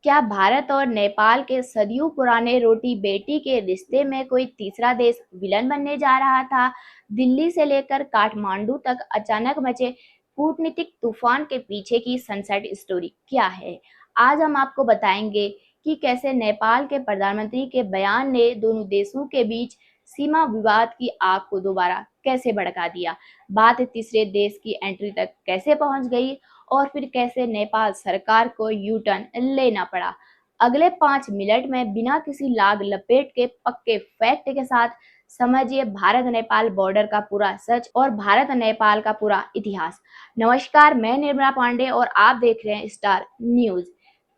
क्या भारत और नेपाल के सदियों पुराने रोटी बेटी के रिश्ते में कोई तीसरा देश विलन बनने जा रहा था? दिल्ली से लेकर काठमांडू तक अचानक मचे कूटनीतिक तूफान के पीछे की सनसेट स्टोरी क्या है? आज हम आपको बताएंगे कि कैसे नेपाल के प्रधानमंत्री के बयान ने दोनों देशों के बीच सीमा विवाद की आग को दोबारा कैसे भड़का दिया, बात तीसरे देश की एंट्री तक कैसे पहुंच गई और फिर कैसे नेपाल सरकार को यू टर्न लेना पड़ा। अगले 5 मिनट में बिना किसी लाग लपेट के पक्के फैक्ट के साथ समझिए भारत नेपाल बॉर्डर का पूरा सच और भारत नेपाल का पूरा इतिहास। नमस्कार, मैं निर्मला पांडे और आप देख रहे हैं स्टार न्यूज।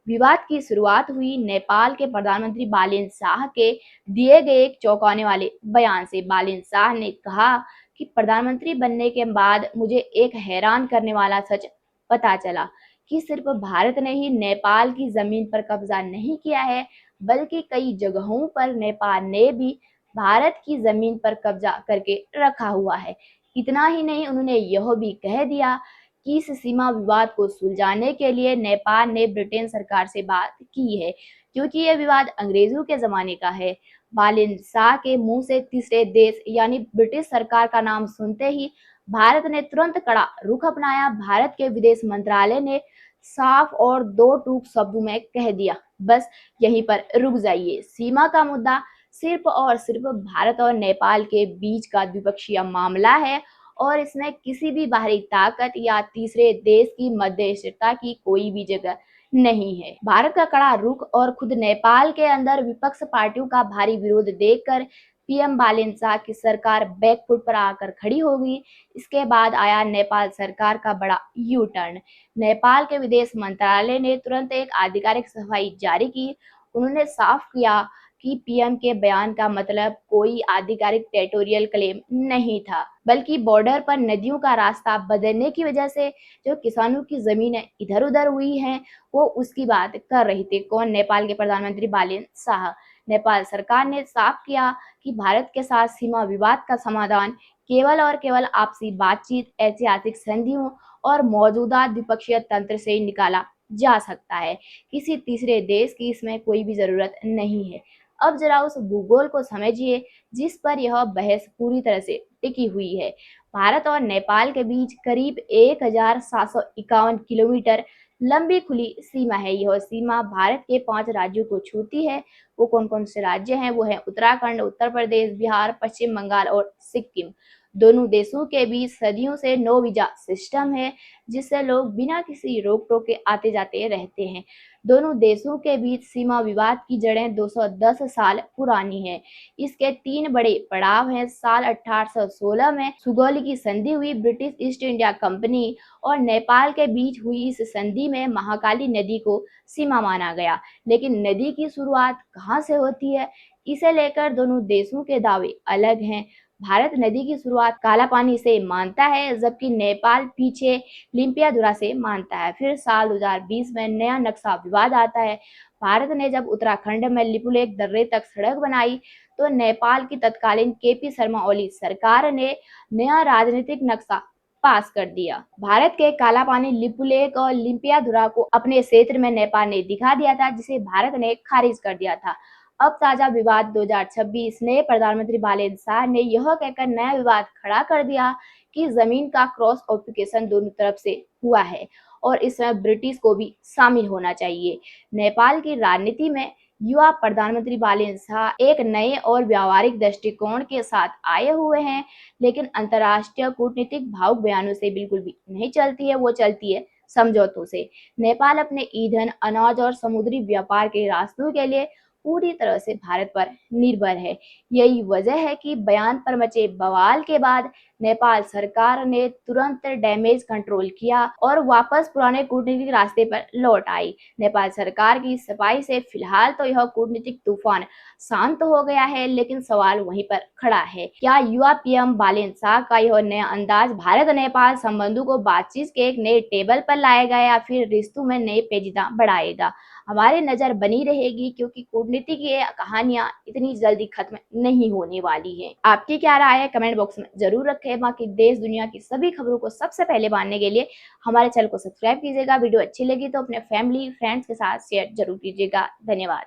विवाद की शुरुआत हुई नेपाल के प्रधानमंत्री बालिन शाह के दिए गए एक चौंकाने वाले बयान से। बालिन शाह ने कहा कि प्रधानमंत्री बनने के बाद मुझे एक हैरान करने वाला सच पता चला कि सिर्फ भारत ने ही नेपाल की जमीन पर कब्जा नहीं किया है, बल्कि कई जगहों पर नेपाल ने भी भारत की जमीन पर कब्जा करके रखा हुआ है। इतना ही नहीं, उन्होंने यह भी कह दिया कि इस सीमा विवाद को सुलझाने के लिए नेपाल ने ब्रिटेन सरकार से बात की है, क्योंकि यह विवाद अंग्रेजों के जमाने का है। बालिन शाह के मुंह से तीसरे देश यानी ब्रिटिश सरकार का नाम सुनते ही भारत ने तुरंत कड़ा रुख अपनाया। भारत के विदेश मंत्रालय ने साफ और दो टूक शब्दों में कह दिया, बस यहीं पर रुक जाइए। सीमा का मुद्दा सिर्फ और सिर्फ भारत और नेपाल के बीच का द्विपक्षीय मामला है और इसमें किसी भी बाहरी ताकत या तीसरे देश की मध्यस्थता की कोई भी जगह नहीं है। भारत का कड़ा रुख और खुद नेपाल के अंदर विपक्ष पार्टियों का भारी विरोध देखकर पीएम बालिन शाह की सरकार बैकफुट पर आकर खड़ी हो गई। इसके बाद आया नेपाल सरकार का बड़ा यू टर्न। नेपाल के विदेश मंत्रालय ने तुरंत एक आधिकारिक सफाई जारी की। उन्होंने साफ किया कि पीएम के बयान का मतलब कोई आधिकारिक टेरिटोरियल क्लेम नहीं था, बल्कि बॉर्डर पर नदियों का रास्ता बदलने की वजह से जो किसानों की जमीनें इधर उधर हुई हैं, वो उसकी बात कर रही थी। कौन? नेपाल के प्रधानमंत्री बालिन शाह। नेपाल सरकार ने साफ किया कि भारत के साथ सीमा विवाद का समाधान केवल और केवल आपसी बातचीत, ऐतिहासिक संधियों और मौजूदा द्विपक्षीय तंत्र से निकाला जा सकता है। किसी तीसरे देश की इसमें कोई भी जरूरत नहीं है। अब जरा उस भूगोल को समझिए जिस पर यह बहस पूरी तरह से टिकी हुई है। भारत और नेपाल के बीच करीब 1751 किलोमीटर लंबी खुली सीमा है। यह सीमा भारत के 5 राज्यों को छूती है। वो कौन कौन से राज्य हैं? वो है उत्तराखंड, उत्तर प्रदेश, बिहार, पश्चिम बंगाल और सिक्किम। दोनों देशों के बीच सदियों से नो वीजा सिस्टम है, जिससे लोग बिना किसी रोक टोक के आते जाते रहते हैं। दोनों देशों के बीच सीमा विवाद की जड़ें 210 साल पुरानी हैं। इसके 3 बड़े पड़ाव हैं। साल 1816 में सुगौली की संधि हुई। ब्रिटिश ईस्ट इंडिया कंपनी और नेपाल के बीच हुई इस संधि में महाकाली नदी को सीमा माना गया। लेकिन नदी की शुरुआत कहाँ से होती है, इसे लेकर दोनों देशों के दावे अलग हैं। भारत नदी की शुरुआत काला पानी से मानता है, जबकि नेपाल पीछे लिम्पियाधुरा से मानता है। फिर साल 2020 में नया नक्शा विवाद आता है। भारत ने जब उत्तराखंड में लिपुलेख दर्रे तक सड़क बनाई, तो नेपाल की तत्कालीन केपी शर्मा ओली सरकार ने नया राजनीतिक नक्शा पास कर दिया। भारत के काला पानी, लिपुलेख और लिम्पियाधुरा को अपने क्षेत्र में नेपाल ने दिखा दिया था, जिसे भारत ने खारिज कर दिया था। अब ताजा विवाद 2026 नए प्रधानमंत्री बालेन शाह ने यह कहकर नया विवाद खड़ा कर दिया कि जमीन का क्रॉस ऑक्यूपेशन दोनों तरफ से हुआ है और इसमें ब्रिटिश को भी शामिल होना चाहिए। नेपाल की राजनीति में युवा प्रधानमंत्री बालेन शाह एक नए और व्यावहारिक दृष्टिकोण के साथ आए हुए हैं, लेकिन अंतर्राष्ट्रीय कूटनीतिक भावुक बयानों से बिल्कुल भी नहीं चलती है, वो चलती है समझौतों से। नेपाल अपने ईंधन, अनाज और समुद्री व्यापार के रास्तों के लिए पूरी तरह से भारत पर निर्भर है। यही वजह है कि बयान पर मचे बवाल के बाद नेपाल सरकार ने तुरंत डैमेज कंट्रोल किया और वापस पुराने कूटनीतिक रास्ते पर लौट आई। नेपाल सरकार की सफाई से फिलहाल तो यह कूटनीतिक तूफान शांत हो गया है, लेकिन सवाल वहीं पर खड़ा है। क्या युवा पीएम बालेन शाह का यह नया अंदाज भारत नेपाल संबंधों को बातचीत के एक नए टेबल पर लाएगा या फिर रिश्तों में नए पेचीदा बढ़ाएगा? हमारी नज़र बनी रहेगी, क्योंकि कूटनीति की ये कहानियाँ इतनी जल्दी खत्म नहीं होने वाली हैं। आपकी क्या राय है कमेंट बॉक्स में ज़रूर रखें। बाकी देश दुनिया की सभी खबरों को सबसे पहले जानने के लिए हमारे चैनल को सब्सक्राइब कीजिएगा। वीडियो अच्छी लगी तो अपने फैमिली फ्रेंड्स के साथ शेयर जरूर कीजिएगा। धन्यवाद।